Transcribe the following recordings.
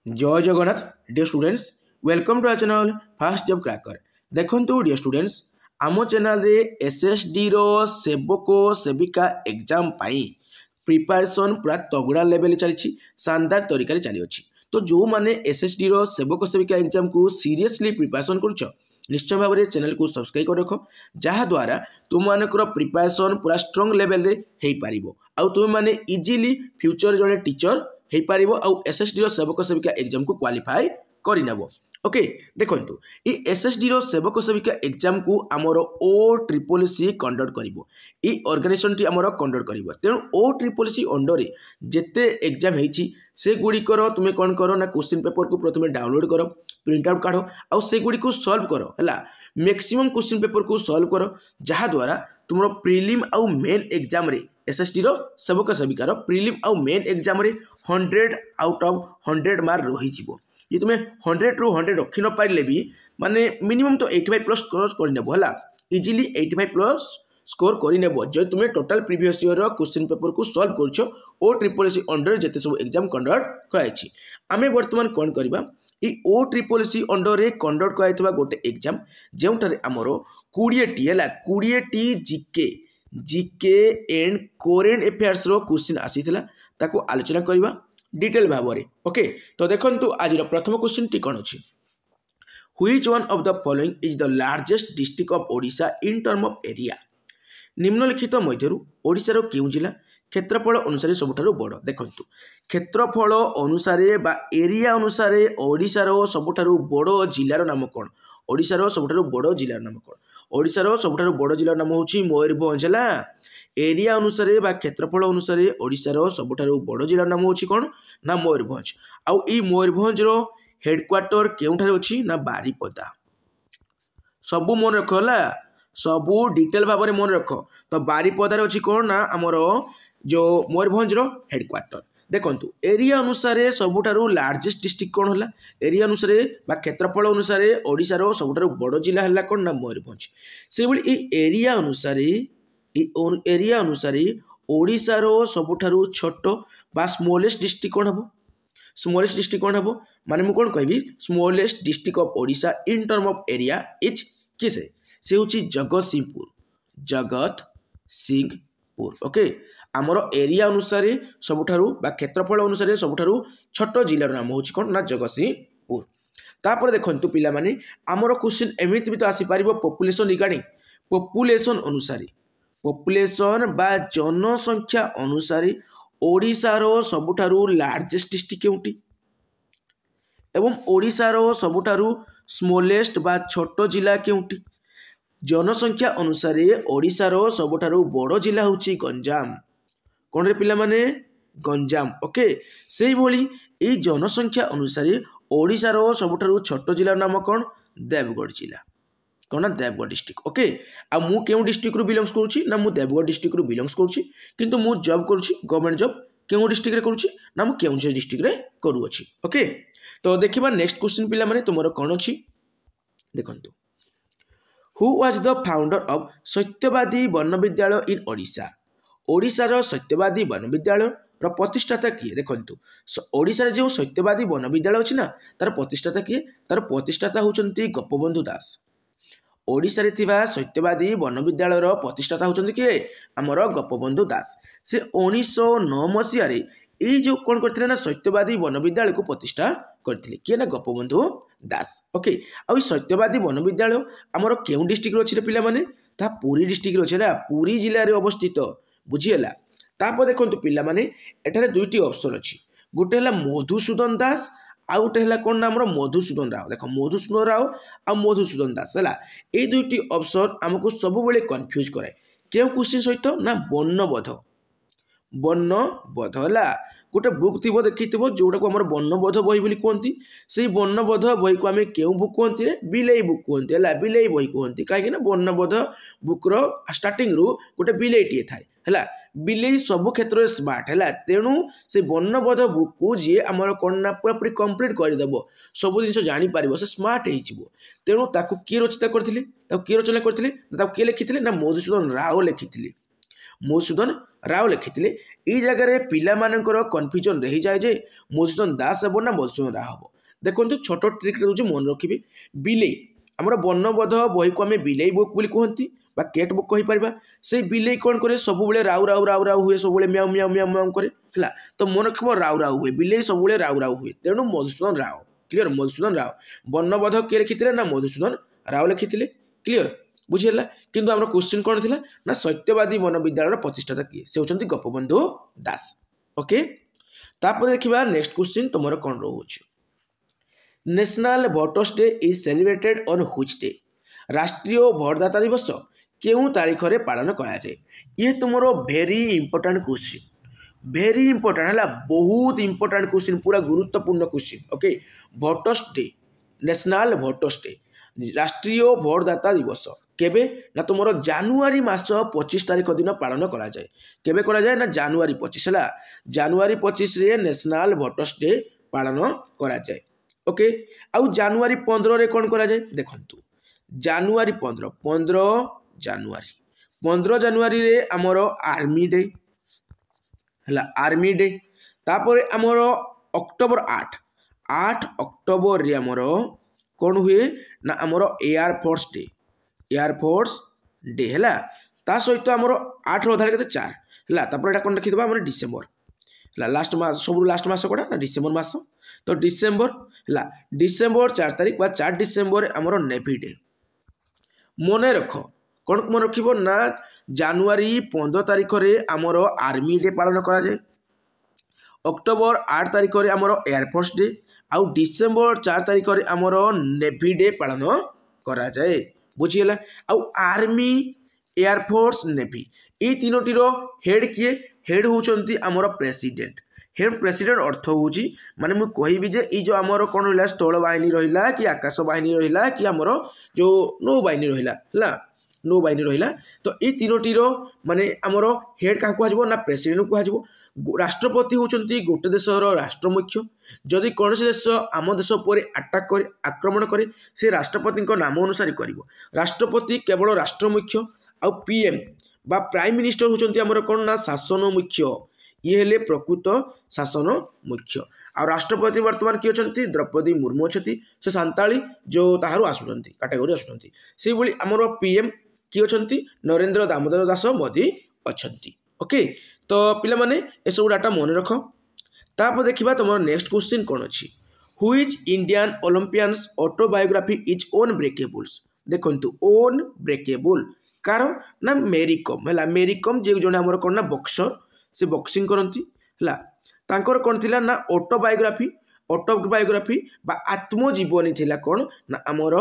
जय Jagannath dear students welcome to our channel fast job cracker. देखंतु dear students आम channel रे एसएसडी रो सेवक सेविका एग्जाम पाई प्रिपरेशन पूरा तगड़ा लेवल चली शानदार तरीका चली अच्छी। तो जो माने एसएसडी रो सेवक सेविका एग्जाम को सीरियसली प्रिपरेशन करुच निश्चय भाव में चैनल को सब्सक्राइब कर रख जहाद्वारा तुम मानकर प्रिपरेशन पूरा स्ट्रंग लेवल हो पार आउ तुम माने इजिली फ्यूचर जड़े टीचर हो पार आउ एसएसडी रो सेवक सेविका एग्जाम को क्वालिफाई करनेब। ओके देखो ये एसएसडी रो सेवक सेविका एग्जाम को आमर OSSC कंडक्ट करिवो ये ऑर्गेनाइजेशन टी आमर कंडक्ट करिवो। तेणु OSSC अंडर जेते एग्जाम हेची से गुड़िकर तुम्हें कौन करो ना क्वेश्चन पेपर को प्रथम डाउनलोड कर प्रिंट आउट काढ़ आउ से गुड़ी को सॉल्व करो है मैक्सिमम क्वेश्चन पेपर को सॉल्व करो जहाद्वारा तुम प्रिलिम आउ मेन एग्जाम रे एसएसडी रो सेवक सेविकार प्रिलिम आउ मेन एग्जाम रे 100 आउट ऑफ 100 मार्क रही जीवो। ये तुम्हें 100 रू 100 रखी न पारे भी माने मिनिमम तो 85 प्लस स्कोर करनेब है इजिली 85 प्लस स्कोर करनेब जो तुम्हें total previous year question paper को सॉल्व कर OSSC अंडर जिते सब एग्जाम कंडक्ट कराई। आमे वर्तमान कौन करबा ये OSSC अंडर रे कंडक्ट कराइतबा गोटे एग्जाम जेउटारे हमर 20टी है 20टी जीके एंड करेंट अफेयर्स रो क्वेश्चन आसीथिला ताको आलोचना करबा डिटेल भाव में। ओके तो देखंतु आज प्रथम क्वेश्चन टी कौन अच्छी which one of the following is the largest district of Odisha in term of area. निम्नलिखित मध्यरु ओडिशार केउ जिला क्षेत्रफल अनुसार सबुठारु बड़। देखंतु क्षेत्रफल अनुसार बा एरिया अनुसार ओडिशार सबुठारु बड़ जिलार नाम कौन ओडिशार सबुठारु बड़ जिलार नाम कौन ओडिशार सबुठारु बड़ जिलार नाम होची मयूरभंज है। एरिया अनुसार बा क्षेत्रफल अनुसार ओडिशार सबुठारु बड़ जिलार नाम होची कौन ना मयूरभंज। आउ ई मयूरभंज रो हेडक्वार्टर केउठारे अछि ना बारीपदा। सबु मन रख है सबू डिटेल भाव में मन रख। तो बारीपदार अच्छी कौन ना आमर जो मयूरभंज रो हेडक्वार्टर। देखंतु एरिया अनुसार सबुठारु लार्जेस्ट डिस्ट्रिक्ट कौन है एरिया अनुसार बा क्षेत्रफल अनुसार ओडिशार सबुठारु बड़ जिला है कौन ना मयूरभंज। से भली एरिया अनुसार ओडिशार सबुठारु छोट बा स्मॉलेस्ट डिस्ट्रिक्ट कौन हम स्मॉलेस्ट डिस्ट्रिक्ट कौन हम माने मु कौन कहबी smallest district of Odisha in term of area is किसे से होची जगतसिंहपुर। ओके आमर एरिया अनुसार सबुठारु बा क्षेत्रफल अनुसार सबुठारु छोट जिलार नाम होची कौन ना जगतसिंहपुर। तापर देखंतु पिला माने आमर क्वेश्चन एमिति भी तो आसी पारिबो पॉपुलेशन रिगार्डिंग पॉपुलेशन अनुसार पॉपुलेशन बा जनसंख्या अनुसार ओडिशार सबुठारु लार्जेस्ट डिस्ट्रिक्ट केउटी एवं ओडिशार सबुठारु स्मॉलेस्ट बा छोट जिला केउटी। जनसंख्या अनुसार ओडिशार सबुठारु बड़ जिला होची गंजाम कौन रे पिला माने गंजाम। ओके से भली ए जनसंख्या अनुसार ओडिशार सबुठारु छोट जिलार नाम कौन देवगढ़ जिला कौन ना देवगढ़ डिस्ट्रिक्ट। ओके आ मु केउ डिस्ट्रिक्ट रु बिलोंग्स करूची ना मु देवगढ़ डिस्ट्रिक्ट रु बिलोंग्स करूची किंतु मु जॉब करूची गवर्नमेंट जॉब केउ डिस्ट्रिक्ट रे करूची ना मु केउंझर डिस्ट्रिक्ट रे करूची। ओके तो देखिबा नेक्स्ट क्वेश्चन पिला माने तुमरो कौन अछि देखंतु who was the founder of सत्यवादी वन विद्यालय इन ओडिशा। ओडिशार सत्यवादी वन विद्यालय रो प्रतिष्ठाता किए देखंतु ओडिशार जो सत्यवादी वन विद्यालय अछि ना तार प्रतिष्ठाता किए तार प्रतिष्ठाता होचंती गोपबंधु दास। ओडिशा रे थिबा सत्यवादी वन विद्यालय रो प्रतिष्ठाता होचंती किए हमर गोपबंधु दास। से 1909 मसिया रे ये जो कौन करथिले ना सत्यवादी वन विद्यालय को प्रतिष्ठा करथिले किए ना गोपबंधु दास। ओके आ सत्यवादी वन विद्यालय आमर केउ डिस्ट्रिक्ट अच्छी पिला माने ता पुरी डिस्ट्रिक्ट अच्छे ना पुरी जिले में अवस्थित बुझीगला। तापर देखो पिला माने एठारे दुईटी ऑप्शन अच्छी गोटे है मधुसूदन दास आ गोटे है कौन ना मधुसूदन राव। देख मधुसूदन राव आ मधुसूदन दास है ये दुईटी ऑप्शन आमको सब बेले कन्फ्यूज कराए क्यों क्वेश्चन सहित ना वर्णबोध है गोटे बुक थी देखी जोटा को वर्णबोध बही बोली कहती से वर्णबोध बही को आम क्यों बुक कहती बिलई बुक कहती है बिलई बही कहती कहीं वर्णबोध बुक्र स्टार्टिंग रु गोटे बिलईटे थाए है बिलई सब क्षेत्र में स्मार्ट है तेणु से वर्णबोध बुक को जी आम कौन ना पूरा कंप्लीट करदेव सब जिन जापर से स्मार्ट हो तेणु ताकू किए रचिता करते किए रचना करते किए लिखी ना मधुसूदन राव लिखी मधुसूदन राव लिखिथिले ई जगह पिला मानकर कन्फ्यूजन रही जाए जे मधुसूदन दास हेबो ना मधुसूदन राव हेबो। देखो छोट ट्रिक दूसरी मन रखिए बिले आमर वर्णबोध बही को आम बिले बुक बोली कहती केट बुक कहीपर से बिले कौन करे सब राउ राउ राउ राउ हुए सब म्याऊ म्याऊ म्याऊ म्याऊ करे है तो मन रख राउ राउ हुए बिले सब राउ राउ हुए तेणु मधुसूदन राव क्लीयर मधुसूदन राव वर्णबोध किए लिखी ना मधुसूदन राव लिखी क्लीयर बुझीगला किंतु आम क्वेश्चन कौन थी ना सत्यवादी वन विद्यालय प्रतिष्ठाता किए से होती गोपबंधु दास। ओके तापर देखा नेक्स्ट क्वेश्चन तुम कौन रोच national voters day is celebrated on which day राष्ट्रीय भोटदाता दिवस केउं तारीख रे पालन करा जाए ये तुमरो very important question very important है बहुत इंपोर्टेंट क्वेश्चन पूरा गुरुत्वपूर्ण question. Okay voters day national voters day राष्ट्रीय भोटदाता दिवस केबे ना तुमरो जनवरी मास 25 तारीख दिन पालन करा जाए केबे करा जाए ना जनवरी 25 है जनवरी 25 रे नेशनल भोटर्स डे पालन करा जाए। ओके आउ जनवरी 15 रे कौन करा जाए देखंतु जनवरी 15 जनवरी रे आमर आर्मी डे है आर्मी डे तापर आमर अक्टोबर 8 अक्टोबर रे आमर कौन हुए ना आमर एयरफोर्स डे है ता सहित आमर 8 अधार के 4 है तापर कौन रखी आम डिसेम्बर है लास्ट मास सब लास्ट मास कौटा ना डिसेम्बर मास तो डिसेम्बर है डिसेम्बर 4 तारीख बा 4 डिसेम्बर आमर नेवी डे मन रख कौन मन रख ना जनवरी 15 तारीख रे आमर आर्मी डे पालन करा जाए अक्टोबर 8 तारीख रे आमर एयरफोर्स डे आउ डिसेम्बर 4 तारीख रे आमर नेवी डे पालन करा जाए बुझीगला आउ आर्मी एयरफोर्स नेवी ये तीनोटीर हेड किए हेड होउचंती आमर प्रेसिडेंट हेड प्रेसिडेंट अर्थ होउची माने मु कहिबी जे ई जो आमर कोन रहिला स्थल बाहिनी रहिला कि आकाश बाहिनी रहिला कि आमर जो नौ बाहिनी रहिला हला नौ बाहिनी रहिला तो ये तीनोटीर माने आमर हेड का कहजिवो ना प्रेसिडेंट कहजिवो राष्ट्रपति होउचंती गोटे देशर राष्ट्र मुख्य जदि कौन देश आम देश पर अटैक करे आक्रमण करे से राष्ट्रपति नाम अनुसार करिवो राष्ट्रपति केवल राष्ट्र मुख्य आउ पीएम बा प्राइम मिनिस्टर होउचंती आमर कोन ना शासन मुख्य ये हेले प्रकृत शासन मुख्य आ राष्ट्रपति वर्तमान किए अछंती द्रौपदी मुर्मू अछंती से सांताली जो ताहारु आसुचंती कैटेगरी आसुचंती से भली हमर पीएम किए अछंती नरेंद्र दामोदर दास मोदी अछंती। ओके तो पिला माने ए सब डाटा मन रख तापर देखिबा तुम नेक्स्ट क्वेश्चन कौन अच्छी which Indian Olympians autobiography is unbreakables देखंतु ओन ब्रेकेबल कार ना मेरी कम है मेरी कम जे जने हमर कोन ना बॉक्सर से बॉक्सिंग करती है तांकर कौन थिला ना ऑटोबायोग्राफी बा आत्मजीवनी थिला कौन ना आमर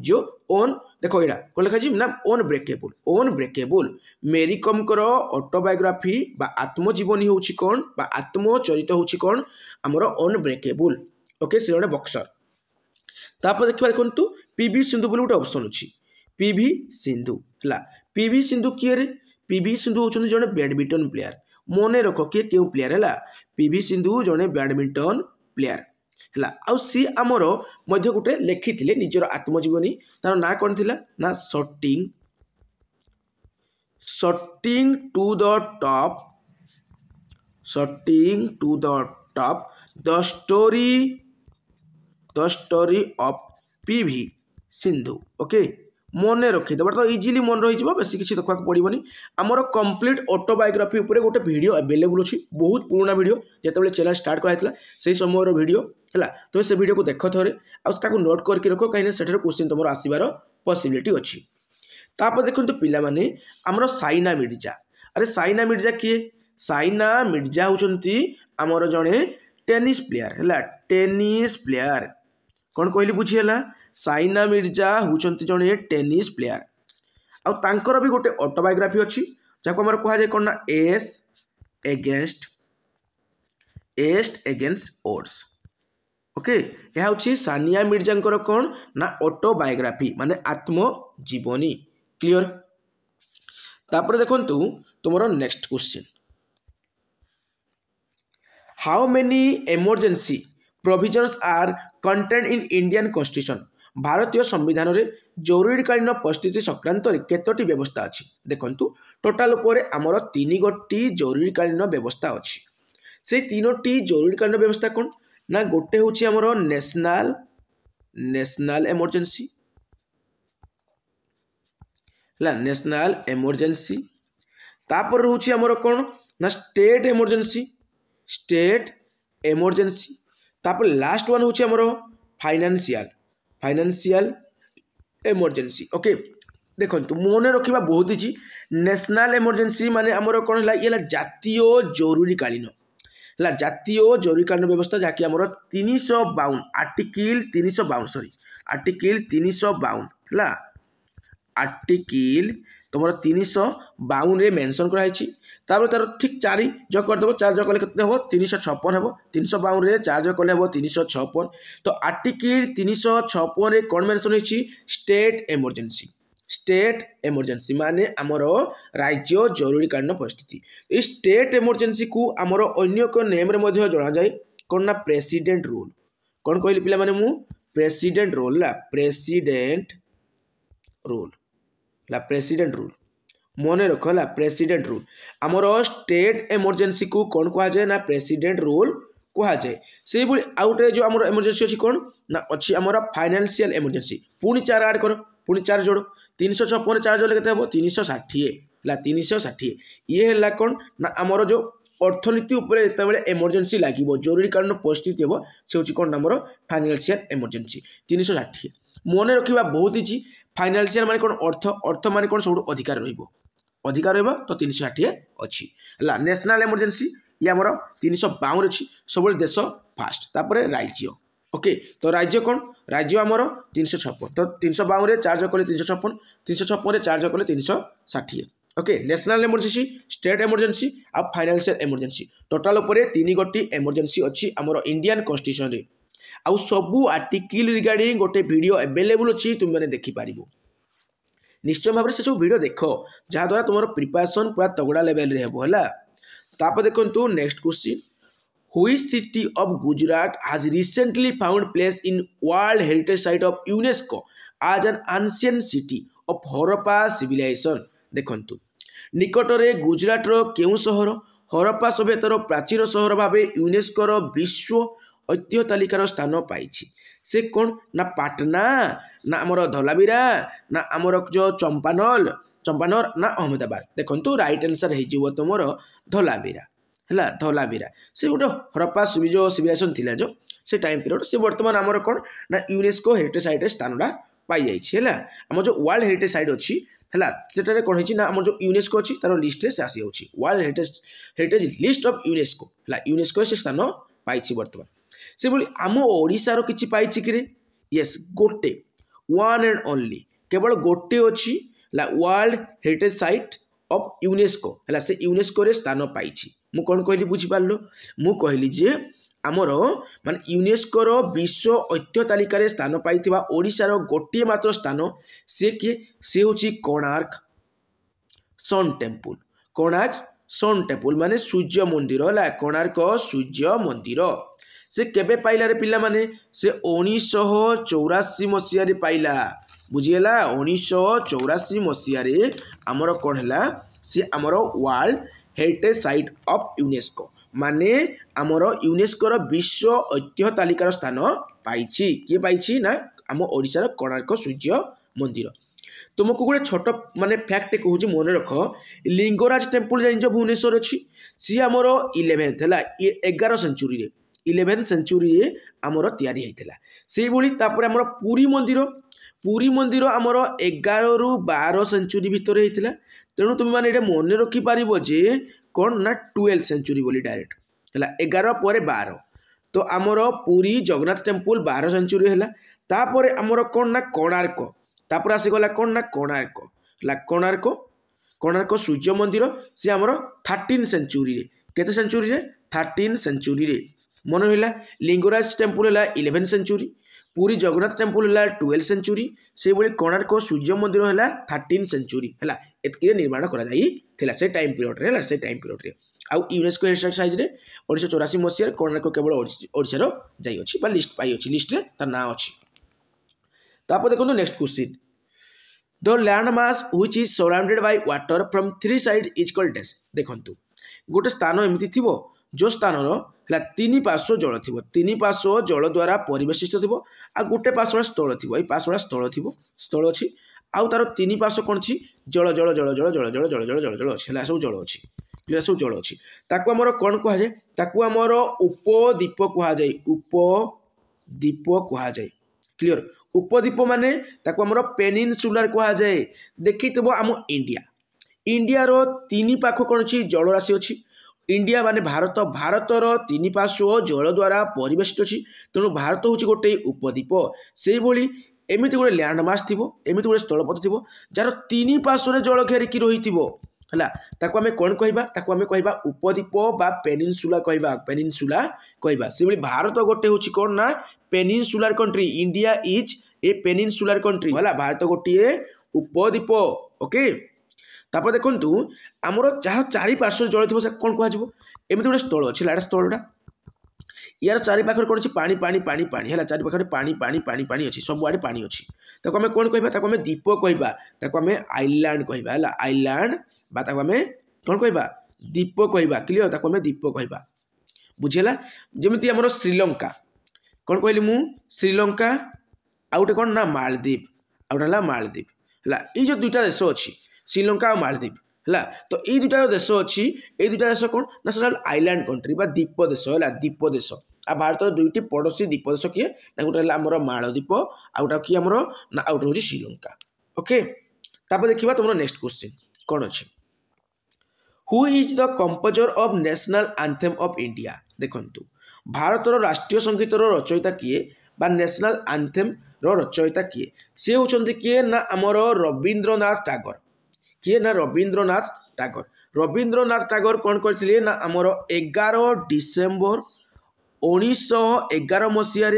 जो ओन देखो यहाँ कौन लिखा ना ओन ब्रेकेबल मेरी कम कर ऑटोबायोग्राफी बा आत्मजीवनी होउची कौन बा आत्मचरित होउची कौन आमर ओन ब्रेकेबल। ओके से जने बॉक्सर तापर देखिबा देखंतु पीवी सिंधु बोली गोटे ऑप्शन अछि पीवी सिंधु है पीवी सिंधु किए रे पीवी सिंधु होउछन जने बैडमिंटन प्लेयर मन रख किए क्यों प्लेयर है पीवी सिंधु जने बैडमिंटन प्लेयर है आउ सी आमर मध्य गोटे लिखी निजर आत्मजीवनी तार ना कौन थिला ना shooting to the top the story of PV Sindhu. Okay मन रखीद तो इजिली मन रही बेस किसी देखा पड़ोनी आमर कंप्लीट ऑटोबायोग्राफी उपर गोटे वीडियो अवेलेबल अच्छी बहुत पुराना वीडियो जिते चैनल स्टार्ट कराइला से समय वीडियो है तुम से वीडियो को देख थे आउ नोट करके रख कहीं से क्वेश्चन तुम आसबार पॉसिबिलिटी अच्छी। तापर देखो पिला माने आमर साइना मिर्जा अरे साइना मिर्जा किए साइना मिर्जा होउचंती आमर जड़े टेनिस प्लेयर है टेनिस प्लेयर कौन कहली बुझीगला साइना मिर्जा होउचंती जड़े टेनिस प्लेयर आउ तांकर भी गोटे ऑटोबायोग्राफी अच्छी जहाँ आम कह जाए कौन ना एस एगेंस्ट ओड्स। ओके यह हूँ सानिया मिर्जा कौन ना ऑटोबायोग्राफी माने आत्मजीवनी क्लियर। तापर देखंतु तुमरो next question how many emergency provisions are contained in Indian constitution भारतीय संविधान रे जरूरीकालीन परिस्थिति संक्रांत केतोटी व्यवस्था अच्छी देखंतु टोटाल उपर आमर 3 गोटी जरूरीकालीन व्यवस्था अच्छी से 3टी जरूरीकालीन व्यवस्था कौन ना गोटे हूँ आमर नेशनल इमरजेंसी नेशनल इमरजेंसी तापर रोचे आमर कौन ना स्टेट इमरजेंसी तापर लास्ट वन हूँ आमर फाइनेंशियल इमरजेंसी ओके देखो मन रखा बहुत ही नेशनल इमरजेंसी माने आमर कौन है ये जातीय जरूरीकालीन है जातीय जरूरीकालीन व्यवस्था जहाँकि आमर 352 आर्टिकल 352 सॉरी आर्टिकल 352 है आर्टिकल तुम 352 मेनसन कराई तार ठीक 4 जग करदेव 4 जग कले केते हम 356 हम 352 4 जग कले हम 356 तो आर्टिकल 356 कौन मेनसन होती स्टेट इमरजेंसी माने आमर राज्य जरूरीकालीन परिस्थिति ये स्टेट इमरजेंसी को आमर अन्य एक नेम रे मध्य जना जाए कौन ना प्रेसिडेंट रूल कौन कहली पिला माने मु प्रेसिडेंट रूल प्रेसिडेंट रूल मन रख है प्रेसिडेंट रूल आमर स्टेट इमरजेंसी को कौन कह जाए ना प्रेसिडेंट रूल कह जाए से आउ गोटे जो आमर इमरजेंसी अच्छी कौन ना अच्छी आमर फाइनेंशियल इमरजेंसी पुणी 4 ऐड कर पुणी 4 जोड़ 356 4 जोड़े केते हम 360 है 360 ये है कौन ना आमर जो अर्थनीति उपरे जितेबाला इमरजेंसी लगे जरूरीकालीन परिस्थिति हम से हूँ कौन आमर फाइनेंशियल इमरजेंसी 360 मन रखा बहुत ही फाइनेंशियल माने कौन अर्थ माने कौन सब अधिकार रहा तो 360 अच्छी है नेशनल इमरजेंसी ये आमर 352 अच्छी सब देश फास्ट तापर राज्य ओके तो राज्य कौन राज्य आमर 356 तो 352 4 जग कले 356 356 4 जग कले 360 okay national emergency state emergency आ फाइनेंशियल इमरजेंसी टोटाल उपर 3 गोटी इमरजेंसी अच्छी आमर इंडियन कॉन्स्टिट्यूशन रे आउ सबू आर्टिकल रिगार्डिंग गोटे वीडियो अवेलेबल अच्छी तुम मैंने देखिपार निश्चय भाव से सब वीडियो देख जहाद्वारा तुम प्रिपरेशन पूरा तगड़ा लेवल रे हेबो हला तापर देखंतु next question Which city of Gujarat has recently found place in World Heritage Site of UNESCO as an ancient city of Harappa civilization देखंतु निकटरे गुजरात रो केउ सहर हरप्पा सभ्यतार प्राचीन सहर भाव यूनेस्को रो विश्व ऐतिह्य तालिकार स्थान पाई से कौन ना पाटना ना आमर धलावीरा ना आमर जो चंपानर ना अहमदाबाद देखंतु राइट आंसर हो तुम धलावीरा है धलावीरा से गोटे हरप्पा जो सिविलाइजेशन थिला जो से टाइम पीरियड से बर्तमान आमर कौन ना यूनेस्को हेरिटेज साइट स्थानटा पाई जाइए आम जो वर्ल्ड हेरिटेज साइट अच्छी है सेटारे कौन है आम जो यूनेस्को अच्छी तार लिस्ट से आसी जाऊँगी world heritage list of UNESCO है यूनेस्को से स्थान पाई बर्तमान से बोली आम ओडिशार किछि पाइछि कि रे यस गोटे वन एंड ओनली केवल गोटे अच्छी world heritage site of UNESCO है से यूनेस्को रे स्थान पाइछि मु कौन कहली बुझिपार मु कहली जे आमर माने यूनेस्को रो विश्व ऐतिह्य तालिकार स्थान पाई ओडिशार गोटे मात्र स्थान से किए से होची कोणार्क सन टेम्पल माने सूर्य मंदिर है कोणार्क सूर्य मंदिर से केबे पाइला रे पिला माने से 1984 मसीह रे पाइला बुझीगला 1984 मसीह रे आमर कौन है सी आमर world heritage site of UNESCO माने आमर यूनेस्को रो विश्व ऐतिह्य तालिकार स्थान पाइछि किए पाइछि ना आम ओडिशार कोणार्क सूर्य मंदिर तुमको गोटे छोट माने फैक्ट कहूँ मन रख लिंगराज टेम्पल जान भुवनेश्वर अच्छी सी आमर 11th है 11 सेंचुरी रे 11th सेंचुरी आमर तैयारी होता से भाई आमर पुरी मंदिर आमर 11 ରୁ 12 सेंचुरी भितर होता तेणु तुम मैंने मन रखिपार जे कौन ना 12th सेंचुरी बोली डायरेक्ट है 11 पर 12 तो आमर पुरी जगन्नाथ टेम्पल 12 सेंचुरी है तापर आमर कौन ना कोणार्क तापर आसीगला कौन ना कोणार्क सूर्य मंदिर सी आमर 13 सेंचुरी केते सेंचुरी 13 सेंचुरी मन रहा लिंगराज टेम्पल है 11 सेंचुरी पुरी जगन्नाथ टेम्पल है 12 सेंचुरी से भाई कोणार्क सूर्य मंदिर है 13 सेंचुरी है एतके निर्माण करा से टाइम पीरियड रे आउ यूनेस्को हेरिटेज साइट रे 1984 मसीह कोणार्क केवल ओडिशार जाई अछि बा लिस्ट पाई अछि लिस्ट रे तार ना अछि तापर देखो next question the land mass which is surrounded by water from three side is called dash देखंतु गोटे स्थान एमती थिबो जो स्थानर है तीन पार्श्व जल थी तीन पार्श्व जल द्वारा परिवेशित थी आ गोटे पार्श्व स्थल थी ये पार्श्व स्थल थी स्थल अच्छी आउ तार तीन पार्श्व कौन अच्छी जल जल जल जल जल जल जल जल जल जल अच्छी सब जल अच्छी क्लियर सब जल अच्छी ताकू आमर कौन कहुए ताकू आमर उपद्वीप कहुए उपद्वीप कहुए क्लियर उपद्वीप माने ताकू आमर पेनिनसुलार कहुए देखी आम इंडिया इंडियार तीन पाख कौन अच्छी जल राशि अच्छी इंडिया माने भारत भारतर तीन पार्श्व जल द्वारा परिवेशित अच्छी तेणु भारत हूँ गोटे उपद्वीप से भली एमती गोटे लैंडमास थी एमती गोटे स्थलपथ थी जार तीन पार्श्व जल घेरिकी रही है ताको आमे कौन कहबा ताको आमे कहबा उपद्वीप बा पेनिनसुला कहबा से भली भारत गोटे हूँ कौन ना peninsular country India is a peninsular country है भारत गोटे उपद्वीप ओके तापर देखु आमर जहाँ चारि पार्श्व जल थी कौन कहुए एमती गोटे स्थल अच्छी लाइट स्थलटा यार चारि पाखर कौन अच्छी पानी पानी पानी पानी है चारि पाखर पानी पानी पानी पानी अच्छी सबुआड़े पानी अच्छी ताको आमे कौन कहबा ताको आमे द्वीप कहबा ताको आमे आइलैंड कहबा है आइलैंड बा ताको आमे कौन कहबा द्वीप कहबा क्लियर ताको आमे द्वीप कहबा बुझेला जेमिति हमर श्रीलंका कौन कहली मु श्रीलंका आउटे कौन ना मालदीप आउटे ला मालदीप है ये जो दुईटा देश अच्छी श्रीलंका और मालदीप है तो ये दुटा देश अच्छी ये दुटा देश कौन ना सेटा आइलैंड कंट्री बा द्वीप देश है द्वीप देश आ भारत दुईटी पड़ोशी द्वीप देश किए ना गोटे आमर मालदीप आउटा किए आमर ना आउट हूँ श्रीलंका ओके तापर देखिबा तुम नेक्स्ट क्वेश्चन कौन अच्छी who is the composer of national anthem of India देखंतु भारतर राष्ट्रीय संगीतर रचयिता किए बा नेशनल एंथेम रचयिता किए सी होचंती किए ना आमर रवींद्रनाथ टागोर किए ना रवींद्रनाथ टागोर कौन करथिले ना आमर 11 डिसेम्बर 1911 मसीह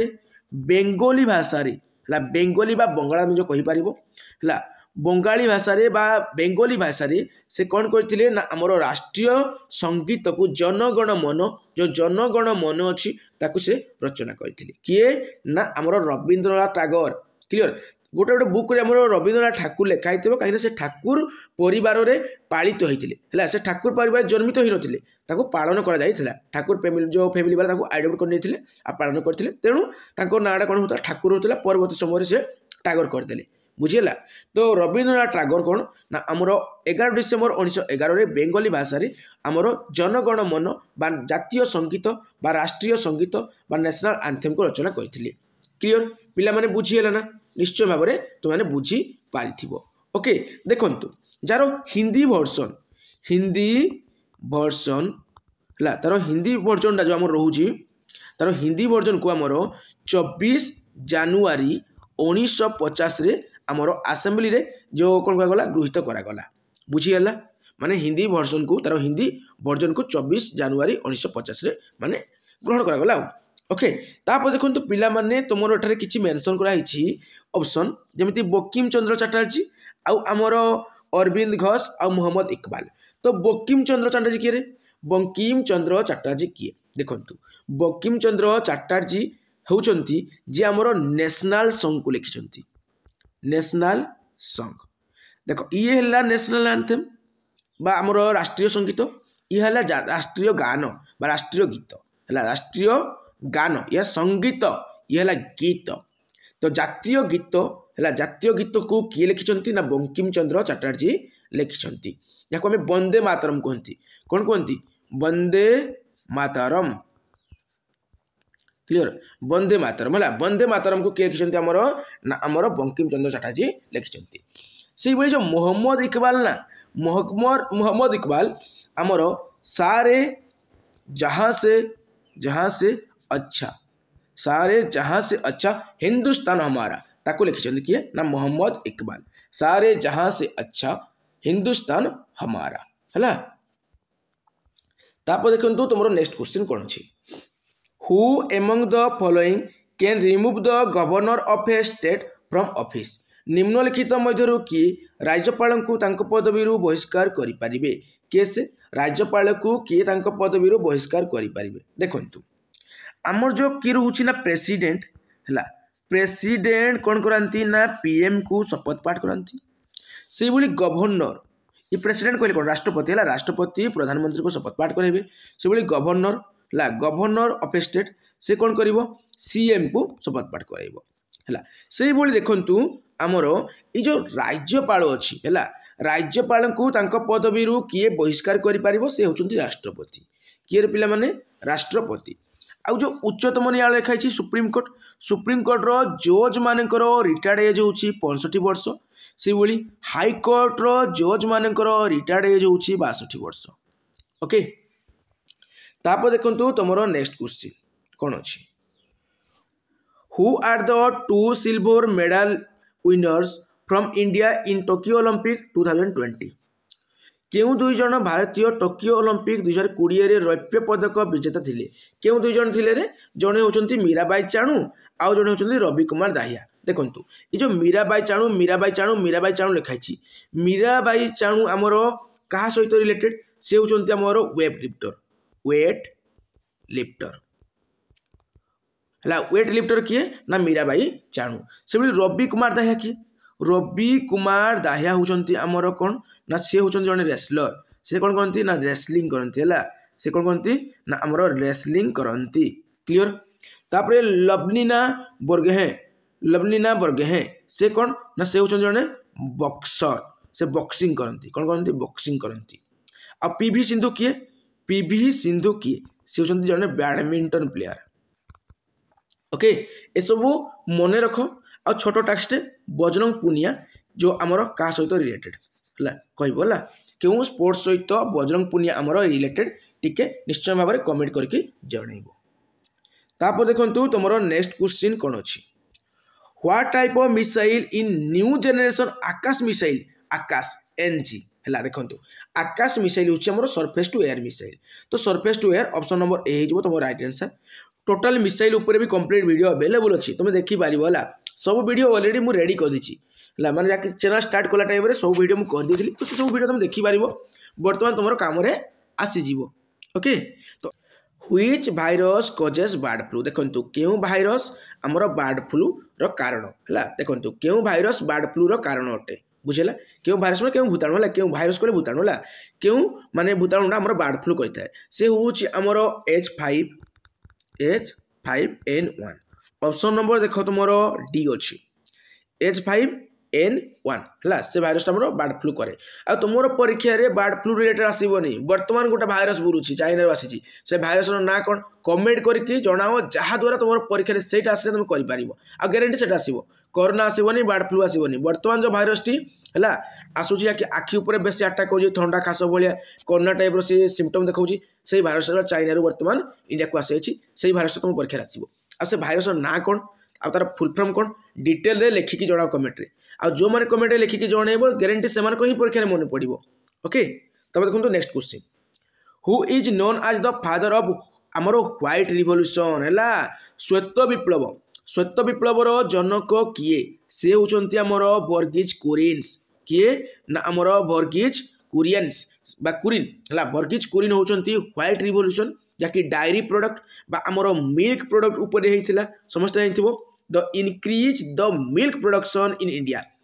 बेंगोली भाषा है बेंगोली बा बंगाला में जो कहि पारिबो है बंगाली भाषा बा बेंगोली भाषा से कौन करथिले ना आमर राष्ट्रीय संगीत को जनगण मन जो जनगण मन अच्छी ताकू से रचना करथिले किए ना आमर रवींद्रनाथ टागोर क्लियर गोटे गोटे बुक रे हमरो रवींद्रनाथ ठाकुर लिखाई कहीं से ठाकुर परिवार रे पालित होते से ठाकुर परिवार जन्मित हो नथिले ताको पालन करा जाइथिला ठाकुर फैमिली जो फैमिली वाला ताको आइडेंटिफाई कर नेथिले आ पालन करथिले तेणु ताको नाडा कोन होता ठाकुर होतला परवर्ती समय से टागोर करदेले बुझिला तो रवींद्रनाथ टागोर कौन ना आमर 11 डिसेम्बर 1911 बेंगली भाषा आमर जनगण मन बा जातीय संगीत बा राष्ट्रीय संगीत बा नेशनल एंथेम को रचना करथिले क्लियर पिला माने बुझिला ना निश्चय भाव में तुमने बुझी पारिथिबो ओके देखंतु जार हिंदी वर्जन है तार हिंदी वर्जन जो आम रोचे तार हिंदी वर्जन को आमर 24 जानुआरी 1950 रे आमर आसेम्बली रे जो कौन कहगला गृहीत करागला बुझीगला माने हिंदी वर्जन को तार हिंदी वर्जन को 24 जानुआरी 1950 रे माने ग्रहण करागला ओके तापर देखो पिला माने तुमर एठारे किछि मेंशन करा हिछि ऑप्शन जेमिति बंकिम चंद्र चटर्जी आउ आमर अरविंद घोष आउ मोहम्मद इकबाल तो बंकिम चंद्र चटर्जी किए रे बंकिम चंद्र चटर्जी किए देखंतु बंकिम चंद्र चटर्जी होउचंती जे आमर नेशनल सॉन्ग को लिखिचंती नेशनल सॉन्ग देखो ये हला नेशनल एंथेम बा आमर राष्ट्रीय संगीत ये हला राष्ट्रीय गान बा राष्ट्रीय गीत हला राष्ट्रीय गान या संगीत ये हला गीत तो जातीय गीत को किए लिखिचंती ना बंकिम चंद्र चटर्जी लिखिचंती याको हमें वंदे मातरम कहती कौन कहती वंदे मातरम क्लियर वंदे मातरम है वंदे मातरम को किए लिखिचंती आमर बंकिम चंद्र चटर्जी लिखिचंती से भाई जो मोहम्मद इकबाल ना मोहम्मद इकबाल आमर सारे जहाँ से अच्छा सारे जहाँ से अच्छा हिंदुस्तान हमारा ताको लिखिचंती किए ना मोहम्मद इकबाल सारे जहाँ से अच्छा हिंदुस्तान हमारा है तापर देखो तुम नेक्स्ट क्वेश्चन कौन अच्छी who among the following can remove the governor of A state from office निम्नलिखित मध्यरु किए राज्यपाल को तांको पदवी बहिष्कार करिपारिबे केसे राज्यपाल को किए तांको पदवी बहिष्कार करिपारिबे देखंतु आमर जो कि रोचे ना प्रेसिडेंट है प्रेसिडेंट कौन कराती ना पीएम को शपथ पाठ कराती से भली गवर्नर ये प्रेसिडेंट कहले कौन राष्ट्रपति है राष्ट्रपति प्रधानमंत्री को शपथ पाठ करेंगे से भली गवर्नर है गवर्नर ऑफ ए स्टेट से कौन कर सीएम को शपथ पाठ कराइबो है से भली देखंतु आमर ये जो राज्यपाल अच्छी है राज्यपाल को पदवी किए बहिष्कार कर से होती राष्ट्रपति किए पिला माने राष्ट्रपति आउ जो उच्चतम न्यायालय लिखाई सुप्रीम कोर्टर जज मानकर रिटायर्ड एज हूँ 65 वर्ष से भाई हाईकोर्टर जज मानकर रिटायर्ड एज हूँ 62 वर्ष ओके तापर देखो तुम नेक्स्ट क्वेश्चन कौन अच्छी who are the 2 silver medal winners from India in Tokyo Olympic 2020 केउ दुई जन भारतीय टोक्यो ओलंपिक 2020 रौप्य पदक विजेता थिले केउ दुई जन थिले रे जने होचंती मीराबाई चाणू आउ जने होचंती रवि कुमार दाहिया देखंतु ये जो मीराबाई चाणू लिखाई मीराबाई चाणू आमर कहा सहित रिलेटेड से होचंती आमर वेट लिफ्टर किए ना मीराबाई चाणू से रवि कुमार दाहिया किए रवि कुमार दाहिया होचंती आमर कौन ना सी होचंती जने रेसलर से कौन करती ना रेसलिंग करती है से कौन करती ना आमर रेसलिंग करती क्लियर तापर लवलीना बर्गेहे से कौन ना से होचंती जने बॉक्सर से बॉक्सिंग करती कौन करती बॉक्सिंग करती आ पीवी सिंधु किए से होचंती जने बैडमिंटन प्लेयर ओके ये सब मन रख आ छोट टास्क बजरंग पुनिया जो आमर क्या सहित रिलेटेड है कहला क्यों स्पोर्ट्स सहित बजरंग पुनिया आमर रिलेटेड टिके निश्चय भाव में कमेंट करके जनइब तापर देखो तुम नेक्स्ट क्वेश्चन कौन अच्छी what type of missile in new generation Akash missile Akash NG है देखो आकाश मिसाइल हूँ सरफेस टू एयर मिसाइल तो surface to air option number A हो तुम राइट आंसर टोटल मिसाइल उपर भी कंप्लीट वीडियो अवेलेबल अच्छी तुम देखिपार है सब वीडियो ऑलरेडी मुझे रेडी कर दी मैंने चैनल स्टार्ट कला टाइम सब वीडियो मुझे कर दी तो सब वीडियो तुम देखिपार बर्तमान तुम कम आसीज ओके तो which virus causes bird flu देखो क्यों भाइरस आमर बर्ड फ्लू कारण है देखो क्यों भाइरस बर्ड फ्लू कारण अटे बुझेगा क्यों भाइरस में क्यों भूताणु है क्यों भाइरस कहले भूताणु है क्यों माने भूताणुटा आमर बर्ड फ्लू करता है से हूँ आमर H5N1 ऑप्शन नंबर देख तुम डी अच्छी H5N1 है से भाइरसटा आमर बर्ड फ्लू करे आ तुम परीक्षा रे बर्ड फ्लू रिलेटेड आसबनी बर्तमान गोटे भाइरस बुलूची चाइना आसी से भाइरस ना कौन कमेंट करके जनाओ जहाँद्वारा तुम परीक्षा से आसे तुम कर ग्यारंटी से आसो कोरोना आसबनी बर्ड फ्लू आसबनी बर्तमान जो भाइरस टी है आसूची आखि उपर बेसी आटाक हो थंडा खास भाया कोरोना टाइप रे सिम्पटम देखा से भाइरस चाइना बर्तमान इंडिया को आसी से भाइरस तुम परीक्षा आसो आ से भाइरस ना कौन आ तार फुल फॉर्म कौन डिटेल रे लिखिकी जनाओ कमेंट रे आ जो मैंने कमेंट लिखिकी जनइब ग्यारंटी से ही परीक्षा मन पड़ो ओके तब देखो next question who is known as the father of आमर व्हाइट रिवोल्यूशन है श्वेत विप्लवर जनक किए से होचंती आमर वर्गीज कुरिन्स किए ना आमर वर्गीज कुरियंस बा कुरिन है वर्गीज कुरिन होचंती व्हाइट रिवोल्यूशन जहाँकि डायरी प्रोडक्ट बा आमर मिल्क प्रोडक्ट उपर होता समस्त जानथिबो the increase the milk production in India है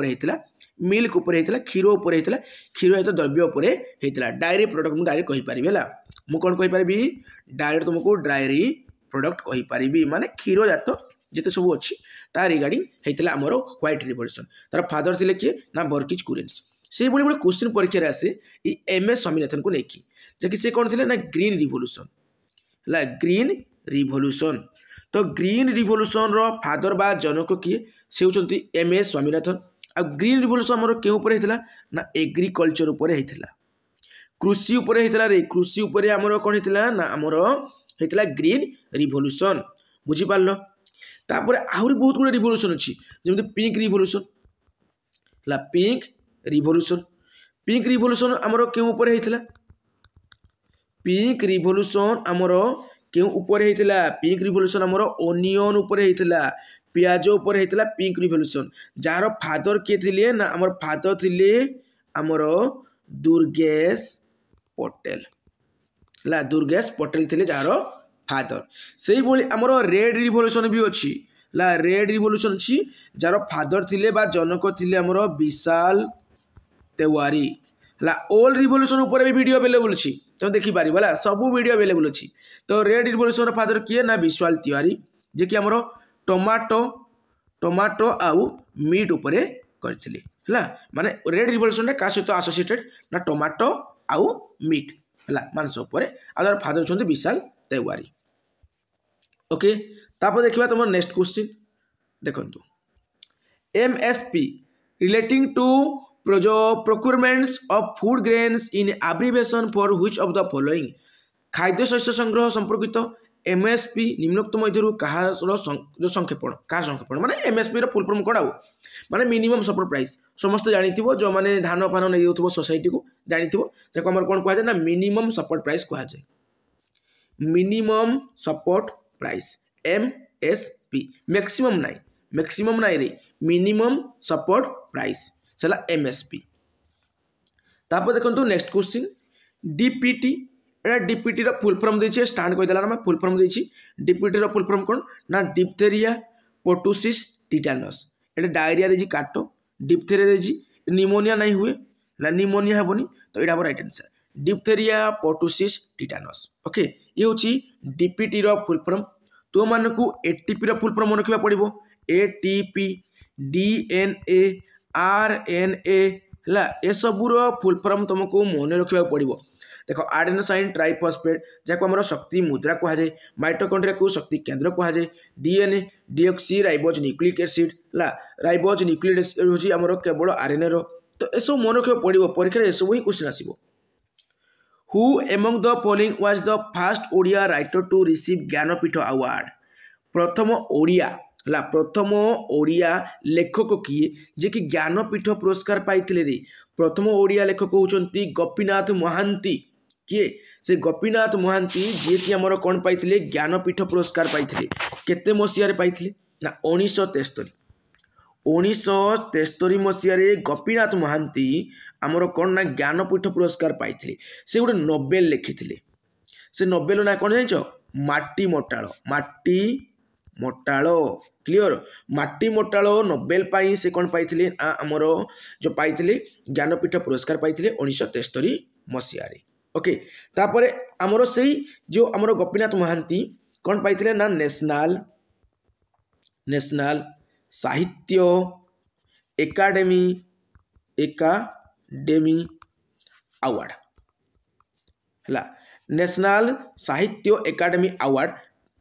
होता मिल्क उपर होता क्षीर उपर होता क्षीर सहित द्रव्य उपर होता डायरी प्रोडक्ट मुझे डायरेक्ट कहींपारि है मुझे कौन कहींपारि डायरेक्ट तुमको डायरी प्रोडक्ट कहींपारि माने क्षीर जात जिते सब अच्छी ता रिगार्डिंग होता आमर व्हाइट रिवोल्यूशन तार फादर थे किए ना वर्गीज कुरिन्स से भाई गोटे क्वेश्चन परीक्षा आसे एम एस स्वामीनाथन को लेकिन जैसे सी कौन थे ना ग्रीन रिवोल्यूशन है ग्रीन रिवोल्यूशन तो ग्रीन रिवोल्यूशन रो फादर बा जनक किए से होचंती एम एस स्वामीनाथन आ ग्रीन रिवोल्यूशन आमर क्यों उपर होता ना एग्रीकल्चर उपर होता कृषि उपर होता रे कृषि उपर आमर कौन होता ना आमर होता ग्रीन रिवोल्यूशन बुझीपार तापर आहरी बहुत गुड़े रिवोल्यूशन अच्छी जमी पिंक रिवोल्यूशन है पिंक रिवोल्यूशन आमर क्यों उपर होता पिंक रिवोल्यूशन आमर क्यों उपर होता पिंक रिवोल्यूशन आमर ओनियन उपर होता पियाज उपर होता पिंक रिवोल्यूशन जार फादर किए थे ना आमर फादर थे आमर दुर्गेश पटेल है दुर्गेश पटेल थे जार फादर से ही बोली आमर रेड रिवोल्यूशन भी अच्छी ला रेड रिवोल्यूशन अच्छी जार फादर थिले बा जनक थिले आमर विशाल तिवारी ला ओल्ड रिवोल्यूशन ऊपर भी वीडियो अवेलेबल अच्छी तो देखी पार है सब वीडियो अवेलेबल अच्छी तो रेड रिवोल्यूशन फादर किए ना विशाल तिवारी जे कि आमर टमाटो टमाटो आउ मीट उपरे करथिले हला माने रेड रिवोल्यूशन का सहित एसोसिएटेड ना टमाटो आउ मीट हला मांस उपरे आदर फादर छथि विशाल तिवारी ओके तापर देखिबा तुम नेक्स्ट क्वेश्चन देखंतु MSP relating to procurements of food grains in abbreviation for which of the following खाद्य शस्य संग्रह संपर्कित एमएसपी निम्नोक्त मध्य कहार जो संक्षेपण कहा संक्षेपण माने एमएसपी फुल फॉर्म कौन आउ माने मिनिमम सपोर्ट प्राइस समस्त जानिथिबो जो माने धान फान नै देउथिबो सोसाइटी को जानिथिबो जाको हमर कोन कहै ना मिनिमम सपोर्ट प्राइस कहै जाय minimum support price MSP maximum नाइ रे मिनिमम सपोर्ट प्राइस सेला एमएसपी तापर देखंतु नेक्स्ट क्वेश्चन डीपीटी एटा डीपीटी रो फुल फॉर्म देछि स्टैंड कहि देला ना फुल फॉर्म देछि डीपीटी रो फुल फॉर्म कोन ना डिप्थेरिया पोटुसिस टिटानस एटा डायरिया देछि काटो डिप्थेरिया देछि निमोनिया नहीं हुए ना निमोनिया हेबोनी तो एटा right answer diphtheria पोटुसिस tetanus okay ये होछि डीपीटी रो फुल फॉर्म तो मानकु एटीपी रो full form रखिबा पड़िबो ATP DNA RNA ला ए सबूर फुल फॉर्म तुमको मन रखा पड़ो देख आडेनोसाइन ट्राइफॉस्फेट जहाँ आम शक्ति मुद्रा कह जाए माइटोकॉन्ड्रिया को शक्ति केंद्र कह जाए DNA deoxyribose nucleic acid ला राइबोज न्यूक्लिक एसिड हूँ आम केवल आरएनए रो तो यह मन रखा पड़ो परीक्षा ये सब ही क्वेश्चन आसो who among the following was the first Odia writer to receive Jnanpith award प्रथम ओडिया ला प्रथम ओडिया लेखक किए जे कि ज्ञानपीठ पुरस्कार पाइथिले रे प्रथम ओडिया लेखक होचंती गोपीनाथ महांती किए से गोपीनाथ महांती जे कि हमर कोन पाइथिले ज्ञानपीठ पुरस्कार पाइथिले केते मसिया रे पाइथिले ना 1973 मसिया रे गोपीनाथ महांती हमर कोन ना ज्ञानपीठ पुरस्कार पाइथिले से गोटे नोबेल लिखिथिले से नोबेल ना कोन जानिचो माटी मोटालो क्लियर माटी मोटालो नोबेल पाई से कौन पाइथिले आमर जो पाइथिले ज्ञानपीठ पुरस्कार पाइथिले 1973 मसिया रे ओके तापरे आमर सेही जो आमर गोपीनाथ महांती कौन पाइथिले ना नेशनल साहित्य एकाडेमी अवार्ड हला नेशनल साहित्य एकाडेमी अवार्ड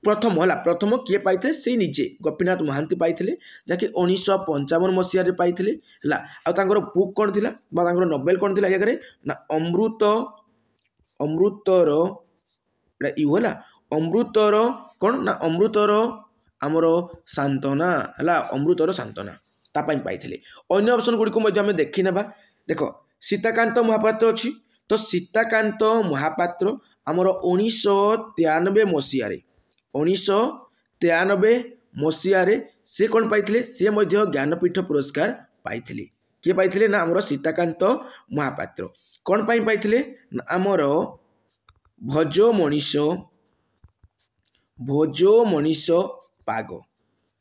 प्रथम किए पाइथे से निजे गोपीनाथ महांती पाइथिले जाकि 1955 मसिया रे पाइथिले हला आ तांगर बुक कोन थिला बा तांगर नोबेल कोन थिला यागरे ना अमृतर एटा यू हला अमृतर कोन ना अमृतर हमर सांत्वना हला अमृतर सांत्वना ता पई पाइथिले अन्य ऑप्शन गुडी को मध्ये हम देखि नेबा देखो सीताकांत महापात्र अछि तो सीताकांत महापात्र हमर 1993 मसिया रे 1993 मसिया रे से कौन पाइथिले से मध्य ज्ञानपीठ पुरस्कार पाइथिले किए पाइथिले ना हमर सीताकांत महापात्र कौन पाई पाइथिले ना हमर भोजो मनीष पाग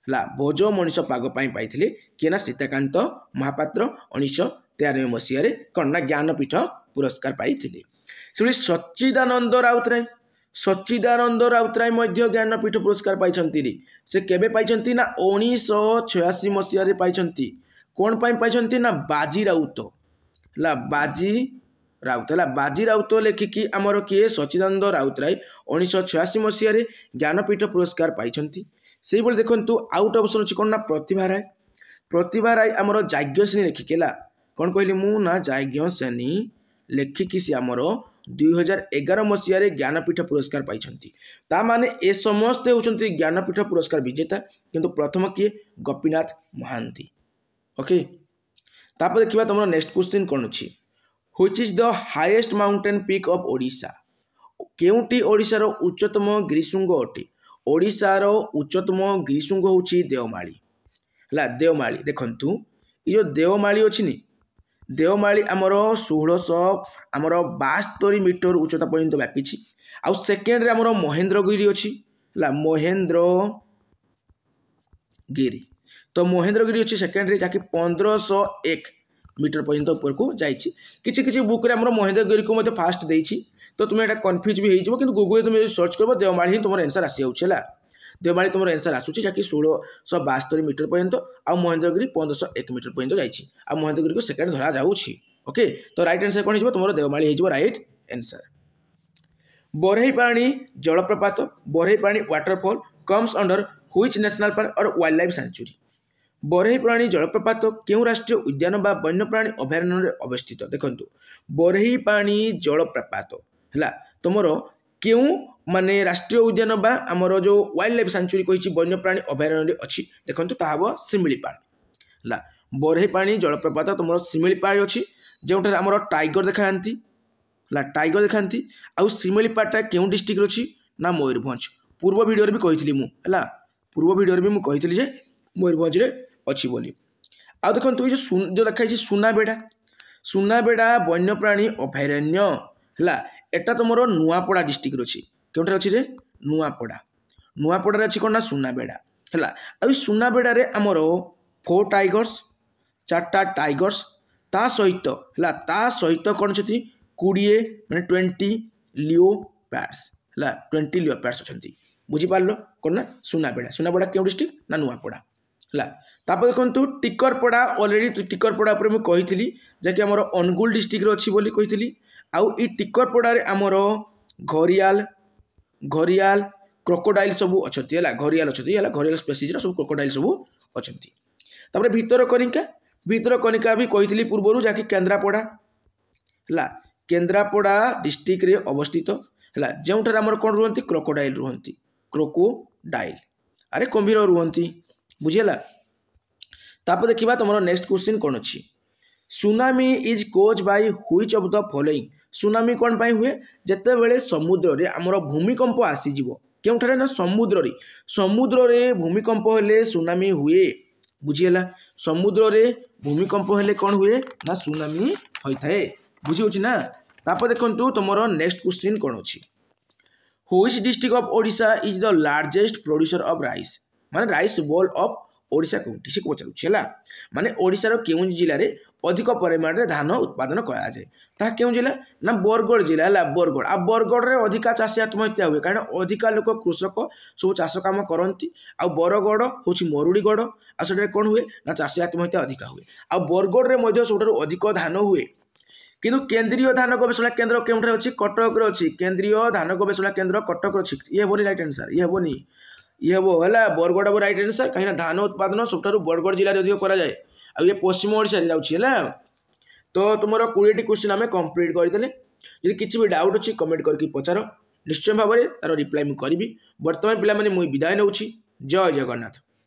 ला भोजो मनीष पाग पाई पाइथिले किए ना सीताकांत महापात्र 1993 मसिया रे कौन ना ज्ञानपीठ पुरस्कार पाइथिले से सच्चिदानंद राउतराय मध्य ज्ञानपीठ पुरस्कार पाइछंती रे से केबे पाइछंती ना 1986 मसिया रे पाइछंती कोन पाई पाइछंती ना बाजी राउत लेखिकी आमर किए सच्चिदानंद राउतराय 1986 मसिया रे ज्ञानपीठ पुरस्कार पाइछंती सेही बोल देखंतु आउट ऑप्शन अछि कोन ना प्रतिभा राय आमर जाज्ञसेनी लेखिकेला कोन कहली मु ना जाज्ञसेनी लेखिकी से आमर 2011 मसीह ज्ञानपीठ पुरस्कार पाइछंती ता माने ए समस्ते होचंती ज्ञानपीठ पुरस्कार विजेता किंतु प्रथम किए गोपीनाथ महांती ओके तापर देखिबा तुम नेक्स्ट क्वेश्चन कोन अछि which is the highest mountain peak of Odisha केउटी ओडिशा रो उच्चतम गिरिशृंग अटे ओडिशा रो उच्चतम गिरिशृंग होछि देवमाली हला देवमाली देखंतु ई जो देवमाली अछि नि देवमाली आमर 1672 मीटर उच्चता पर्यंत व्यापी आउ सेकेंड रे हमरो महेंद्रगिरी अछि हला महेंद्रगिरी तो महेंद्रगिरी अच्छी सेकेंड जहाँकि 1501 मीटर पर्यंत ऊपर को जाइए किसी किसी बुक रे हमरो महेंद्रगिरी को मते फास्ट देइछि तो तुम्हें एटा कंफ्यूज भी हो कि गूगल तुम सर्च कर देवमाली ही तुम आंसर आसी जाऊँ देवमाली तुम आंसर आसूँ जहाँकि 1672 मीटर पर्यंत आ महेंद्रगिरी 1501 मीटर पर्यंत जाइए आ महेंद्रगिरी को सेकेंड धरा जाऊँगी ओके तो राइट आंसर कौन हो तुम देवमाली हो राइट आंसर बरहीपाणी जलप्रपात Barehipani waterfall comes under which national park और वाइल्ड लाइफ सेंचुरी बरहीपाणी जलप्रपात क्यों राष्ट्रीय उद्यान बा वन्यप्राणी अभयारण्य अवस्थित देखो बरहीपाणी जलप्रपात है तुमर क्यों माने राष्ट्रीय उद्यान बा आमर जो वाइल्ड लाइफ सेंचुरी कही वन्यप्राणी अभयारण्य अच्छी देखो ताहा शिमिलीपाल है बरहीपाणी जलप्रपात तुम शिमिलीपाल अच्छी जो आमर टाइगर देखा टाइगर देखा आउ शिमिलीपालटा क्यों डिस्ट्रिक्ट अच्छी ना मयूरभंज पूर्व भिडियो भी कही है पूर्व भिडियो भी मुझे कही मयूरभंज अच्छी बोली आ देखो ये जो देखा सुनाबेड़ा वन्यप्राणी अभयारण्य है एटा तुम नुआपड़ा डिस्ट्रिक्ट अच्छी क्योंठे अच्छी रे नुआपड़ा अच्छी कौन ना सुनाबेड़ा है आ सुनाबेड़ा आमर 4 टाइगर्स 4टा टाइगर्स ता सहित कौन अच्छी 20 मैंने 20 लियोपार्ड्स है 20 लियोपार्ड्स अच्छा बुझीपार कौन ना सुनाबेड़ा क्यों डिस्ट्रिक्ट ना नुआपड़ा है तापर देखो टिकरपड़ा अलरेडी टिकरपड़ा पर मुझे कही जहाँकि आमर अनुगुल डिस्ट्रिक्ट अच्छी बोली कही आउ ई टिकरपड़ा आमर घरियाल क्रोकोडाइल सब अच्छा है घरियाल अच्छा घरियाल स्पेसीज सब क्रोकोडाइल सब अच्छा तापर भितरकनिका भी कही पूर्वर जहाँकि केन्द्रापड़ा है केन्द्रापड़ा डिस्ट्रिक्ट रे अवस्थित है जो आमर कौन रुहति क्रोकोडाइल रुहति क्रोकोडाइल अरे कुंभीर रुहति बुझीगला तापर देखा तुम नेक्स्ट क्वेश्चन कौन अच्छी tsunami is caused by which of the following tsunami कौन पाई हुए जिते बेले समुद्र रे आमर भूमिकंप आसीजिवो केउठारे ना समुद्र रे भूमिकंप हेले सुनामी हुए बुझीगला समुद्र रे भूमिकंप हेले कौन हुए ना सुनामी होता है बुझी होची ना तापर देखंतु तुमरो नेक्स्ट क्वेश्चन कौन अच्छी which district of Odisha is the largest producer of rice माने राइस बॉल ऑफ ओडिशा कौटी से पचारूँ है माने ओडिशार केउं जिले में अधिक परिमाण में धान उत्पादन कराए ता केउं जिला ना बरगढ़ जिला है बरगढ़ आ बरगढ़ में अधिका चाषी आत्महत्या हुए कारण अधिका लोक कृषक सब चाष कम करती आ बरगढ़ हूँ मरुड़ीगढ़ आ से कौन हुए ना चाषी आत्महत्या अधिका हुए आ बरगढ़ में सब अधिक धान हुए किंतु केंद्रीय धान गवेषणा केन्द्र केउंठारे अच्छी कटक अच्छी केंद्रीय धान गवेषणा केन्द्र कटक अच्छी ये हेनी राइट आंसर ये हेनी ये हम है बरगढ़ हम राइट आंसर कहीं धान उत्पादन सब बरगढ़ जिले में अधिक कराए आ ये पश्चिम ओडिशा जाऊँगी तो तुम 20टी क्वेश्चन आम कंप्लीट करदे यदि किसी भी डाउट अच्छी कमेंट करके पचार निश्चय भाव में तार रिप्लाई मुझे करी बर्तमान पिला मुझे विदाय नौछि जय जगन्नाथ।